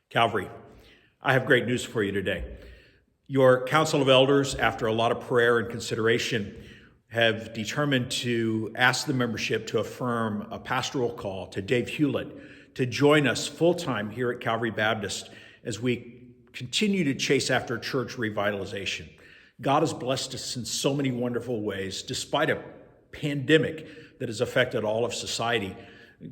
Calvary, I have great news for you today. Your Council of Elders, after a lot of prayer and consideration, have determined to ask the membership to affirm a pastoral call to Dave Hewlett to join us full-time here at Calvary Baptist as we continue to chase after church revitalization. God has blessed us in so many wonderful ways, despite a pandemic that has affected all of society.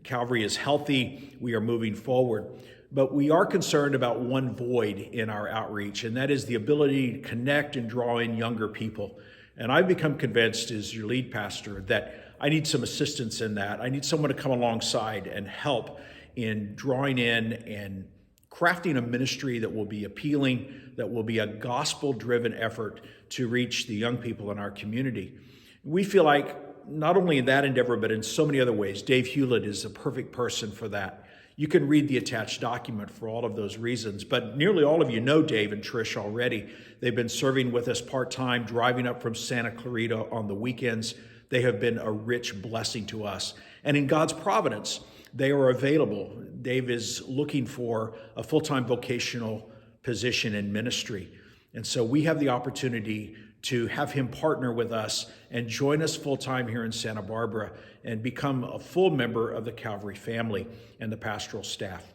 Calvary is healthy, we are moving forward, but we are concerned about one void in our outreach, and that is the ability to connect and draw in younger people. And I've become convinced as your lead pastor that I need some assistance in that. I need someone to come alongside and help in drawing in and crafting a ministry that will be appealing, that will be a gospel-driven effort to reach the young people in our community. We feel like not only in that endeavor, but in so many other ways, Dave Hewlett is the perfect person for that. You can read the attached document for all of those reasons, but nearly all of you know Dave and Trish already. They've been serving with us part-time, driving up from Santa Clarita on the weekends. They have been a rich blessing to us. And in God's providence, they are available. Dave is looking for a full-time vocational position in ministry. And so we have the opportunity to have him partner with us and join us full-time here in Santa Barbara and become a full member of the Calvary family and the pastoral staff.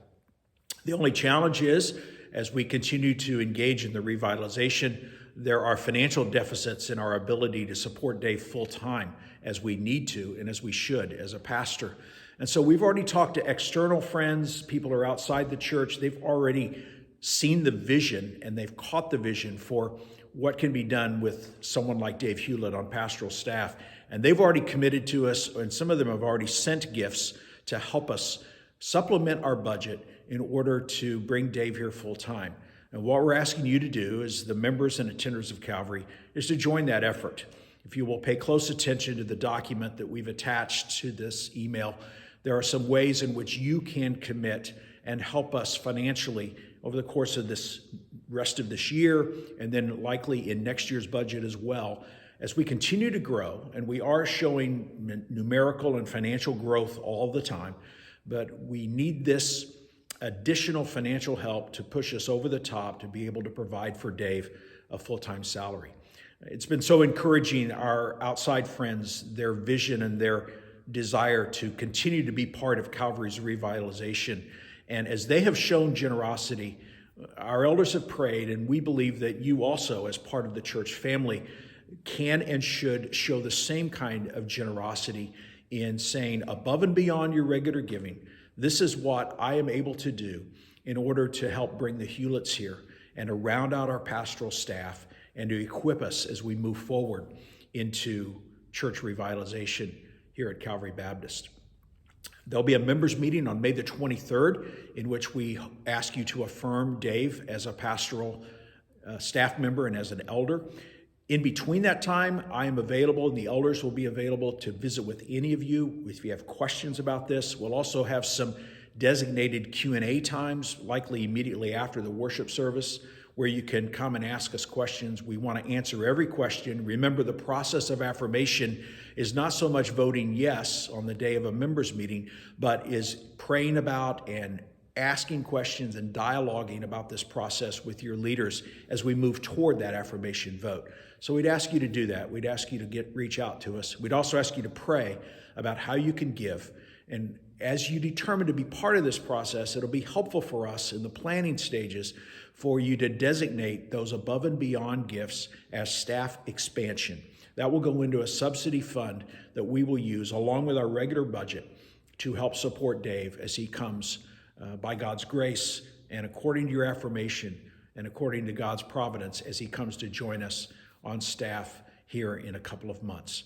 The only challenge is, as we continue to engage in the revitalization, there are financial deficits in our ability to support Dave full-time as we need to and as we should as a pastor. And so we've already talked to external friends, people who are outside the church. They've already seen the vision and they've caught the vision for what can be done with someone like Dave Hewlett on pastoral staff. And they've already committed to us, and some of them have already sent gifts to help us supplement our budget in order to bring Dave here full time. And what we're asking you to do as the members and attenders of Calvary is to join that effort. If you will pay close attention to the document that we've attached to this email, there are some ways in which you can commit and help us financially over the course of this rest of this year, and then likely in next year's budget as well. As we continue to grow, and we are showing numerical and financial growth all the time, but we need this additional financial help to push us over the top to be able to provide for Dave a full-time salary. It's been so encouraging, our outside friends, their vision and their desire to continue to be part of Calvary's revitalization. And as they have shown generosity, our elders have prayed, and we believe that you also, as part of the church family, can and should show the same kind of generosity in saying, above and beyond your regular giving, this is what I am able to do in order to help bring the Hewletts here and to round out our pastoral staff and to equip us as we move forward into church revitalization here at Calvary Baptist. There'll be a members meeting on May the 23rd in which we ask you to affirm Dave as a pastoral staff member and as an elder. In between that time, I am available and the elders will be available to visit with any of you if you have questions about this. We'll also have some designated Q&A times, likely immediately after the worship service, where you can come and ask us questions. We want to answer every question. Remember, the process of affirmation is not so much voting yes on the day of a members meeting, but is praying about and asking questions and dialoguing about this process with your leaders as we move toward that affirmation vote. So we'd ask you to do that. We'd ask you to reach out to us. We'd also ask you to pray about how you can give. And as you determine to be part of this process, it'll be helpful for us in the planning stages for you to designate those above and beyond gifts as staff expansion. That will go into a subsidy fund that we will use along with our regular budget to help support Dave as he comes by God's grace and according to your affirmation and according to God's providence as he comes to join us on staff here in a couple of months.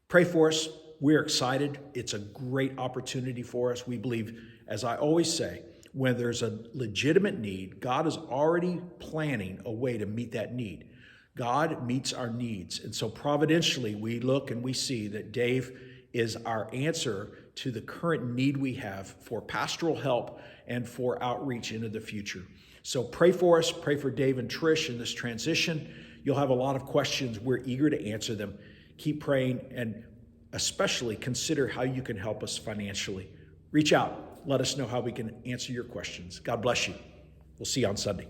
Pray for us. We're excited. It's a great opportunity for us. We believe, as I always say, when there's a legitimate need, God is already planning a way to meet that need. God meets our needs. And so providentially, we look and we see that Dave is our answer to the current need we have for pastoral help and for outreach into the future. So pray for us. Pray for Dave and Trish in this transition. You'll have a lot of questions. We're eager to answer them. Keep praying and especially consider how you can help us financially. Reach out. Let us know how we can answer your questions. God bless you. We'll see you on Sunday.